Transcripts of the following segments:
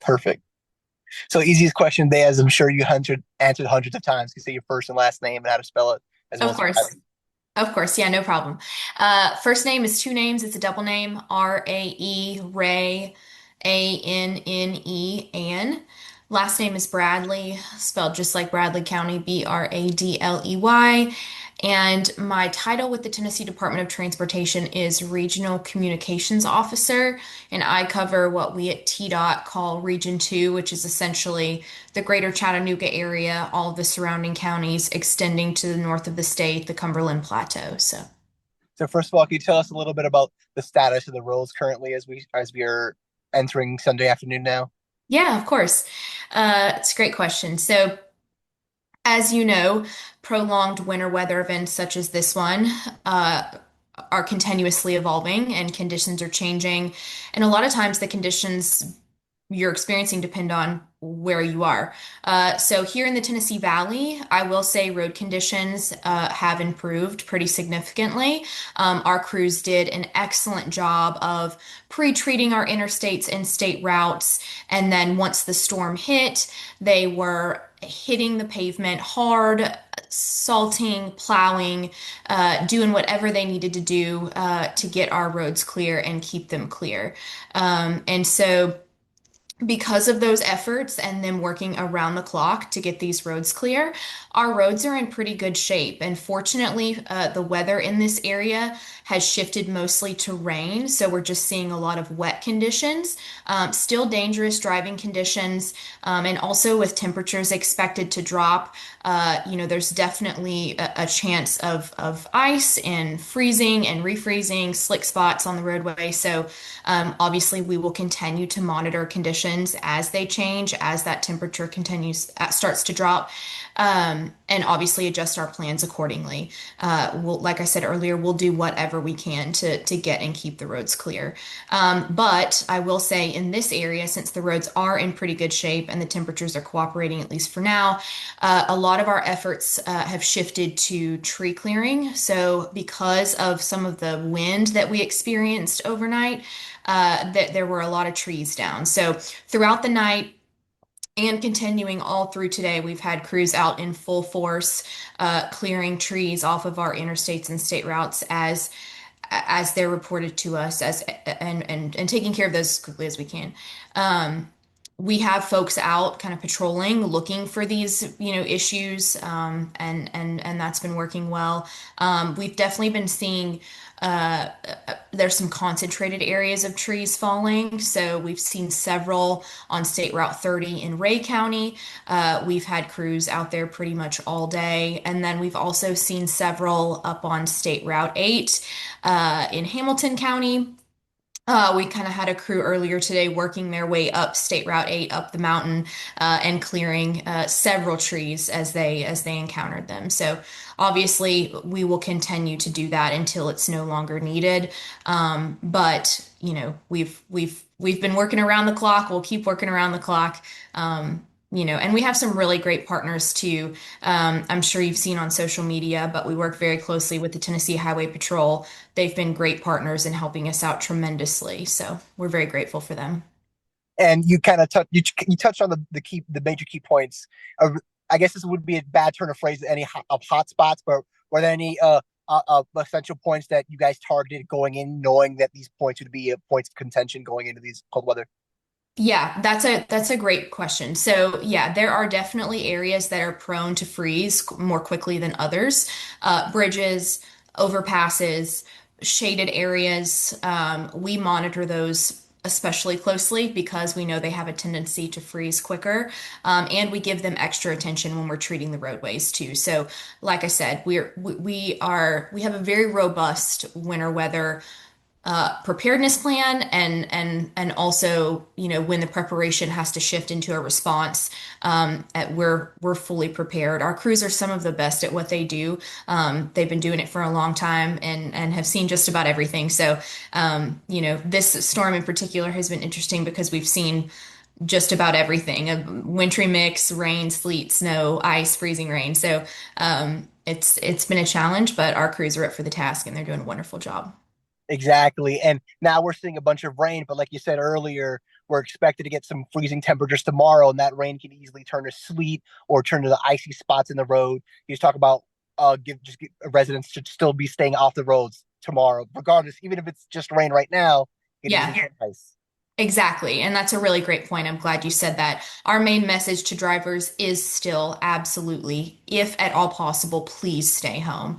Perfect. So easiest question today, as I'm sure you answered hundreds of times. You say your first and last name and how to spell it, as well Of as course. Of course. Yeah, no problem. First name is two names. It's a double name. R-A-E, Ray, A-N-N-E, Ann. Last name is Bradley, spelled just like Bradley County, Bradley. And my title with the Tennessee Department of Transportation is Regional Communications Officer, and I cover what we at TDOT call Region 2, which is essentially the greater Chattanooga area, all of the surrounding counties extending to the north of the state, the Cumberland Plateau. So first of all, can you tell us a little bit about the status of the roads currently as we are entering Sunday afternoon now? Yeah, of course. It's a great question. So, as you know, prolonged winter weather events such as this one are continuously evolving and conditions are changing. And a lot of times the conditions you're experiencing depend on where you are. So here in the Tennessee Valley, I will say road conditions have improved pretty significantly. Our crews did an excellent job of pre-treating our interstates and state routes. And then once the storm hit, they were hitting the pavement hard, salting, plowing, doing whatever they needed to do to get our roads clear and keep them clear. And so because of those efforts and them working around the clock to get these roads clear, our roads are in pretty good shape. And fortunately, the weather in this area has shifted mostly to rain. So we're just seeing a lot of wet conditions, still dangerous driving conditions. And also with temperatures expected to drop, there's definitely a chance of ice and freezing and refreezing, slick spots on the roadway. So obviously, we will continue to monitor conditions as they change, as that temperature starts to drop, and obviously adjust our plans accordingly. Like I said earlier, we'll do whatever we can to get and keep the roads clear. But I will say in this area, since the roads are in pretty good shape and the temperatures are cooperating, at least for now, a lot of our efforts have shifted to tree clearing. So because of some of the wind that we experienced overnight, that there were a lot of trees down. So throughout the night and continuing all through today, we've had crews out in full force, clearing trees off of our interstates and state routes as they're reported to us and taking care of those as quickly as we can. We have folks out kind of patrolling, looking for these, issues, and that's been working well. We've definitely been seeing there's some concentrated areas of trees falling. So we've seen several on State Route 30 in Ray County. We've had crews out there pretty much all day. And then we've also seen several up on State Route 8 in Hamilton County. We kind of had a crew earlier today working their way up State Route 8 up the mountain and clearing several trees as they encountered them. So obviously we will continue to do that until it's no longer needed. But we've been working around the clock. We'll keep working around the clock. And we have some really great partners too. I'm sure you've seen on social media, but we work very closely with the Tennessee Highway Patrol. They've been great partners in helping us out tremendously. So we're very grateful for them. And you kind of you touched on the major key points. Of, I guess this would be a bad turn of phrase of hot spots, but were there any essential points that you guys targeted going in, knowing that these points would be points of contention going into these cold weather? Yeah, that's a great question. So yeah, there are definitely areas that are prone to freeze more quickly than others. Bridges, overpasses, shaded areas. We monitor those especially closely because we know they have a tendency to freeze quicker. And we give them extra attention when we're treating the roadways too. So like I said, we have a very robust winter weather preparedness plan and also when the preparation has to shift into a response, we're fully prepared. Our crews are some of the best at what they do. They've been doing it for a long time and have seen just about everything. So this storm in particular has been interesting because we've seen just about everything: a wintry mix, rain, sleet, snow, ice, freezing rain. So it's been a challenge, but our crews are up for the task and they're doing a wonderful job. Exactly. And now we're seeing a bunch of rain, but like you said earlier, we're expected to get some freezing temperatures tomorrow, and that rain can easily turn to sleet or turn to the icy spots in the road. You just talk about give residents should still be staying off the roads tomorrow, regardless, even if it's just rain right now, it can easily Yeah. turn ice. Exactly. And that's a really great point. I'm glad you said that. Our main message to drivers is still absolutely, if at all possible, please stay home.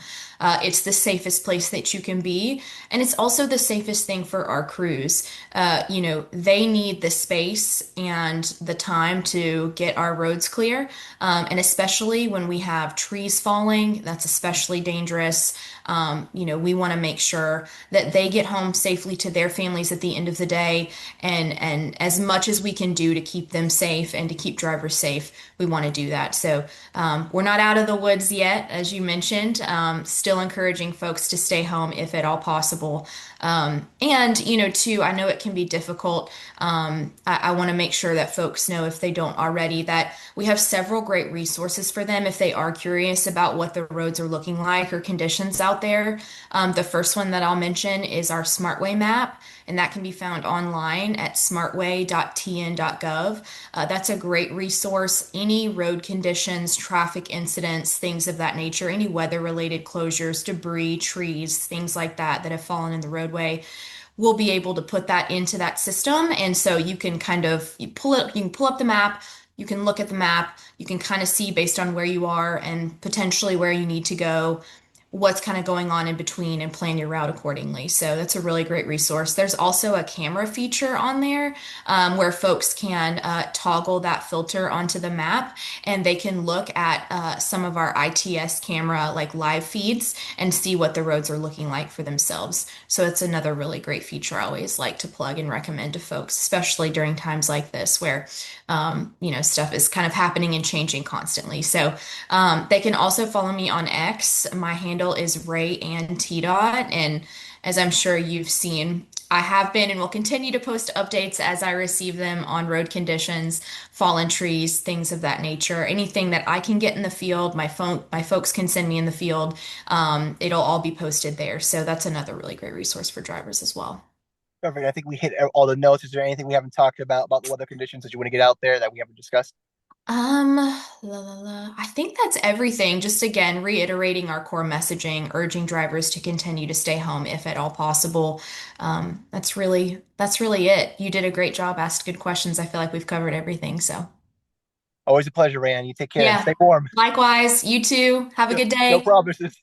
It's the safest place that you can be. And it's also the safest thing for our crews. They need the space and the time to get our roads clear. And especially when we have trees falling, that's especially dangerous. We want to make sure that they get home safely to their families at the end of the day and as much as we can do to keep them safe and to keep drivers safe, we want to do that. So we're not out of the woods yet, as you mentioned. Still encouraging folks to stay home if at all possible. Too, I know it can be difficult. I want to make sure that folks know, if they don't already, that we have several great resources for them if they are curious about what the roads are looking like or conditions out there. The first one that I'll mention is our Smartway map, and that can be found online at smartway.tn.gov. That's a great resource. Any road conditions, traffic incidents, things of that nature, any weather related closures, debris, trees, things like that that have fallen in the roadway, we'll be able to put that into that system. And so you can kind of you can pull up the map, you can look at the map, you can kind of see based on where you are and potentially where you need to go, what's kind of going on in between, and plan your route accordingly. So that's a really great resource. There's also a camera feature on there where folks can toggle that filter onto the map, and they can look at some of our ITS camera like live feeds and see what the roads are looking like for themselves. So it's another really great feature I always like to plug and recommend to folks, especially during times like this where stuff is kind of happening and changing constantly. So they can also follow me on X. My handle is Ray and TDOT. And as I'm sure you've seen, I have been and will continue to post updates as I receive them on road conditions, fallen trees, things of that nature. Anything that I can get in the field, my folks can send me in the field. It'll all be posted there. So that's another really great resource for drivers as well. Perfect. I think we hit all the notes. Is there anything we haven't talked about the weather conditions that you want to get out there that we haven't discussed? I think that's everything. Just again, reiterating our core messaging, urging drivers to continue to stay home if at all possible. That's really it. You did a great job, asked good questions. I feel like we've covered everything. So, Always a pleasure, Ryan. You take care and yeah. stay warm. Likewise, you too. Have a Yep. good No day. promises.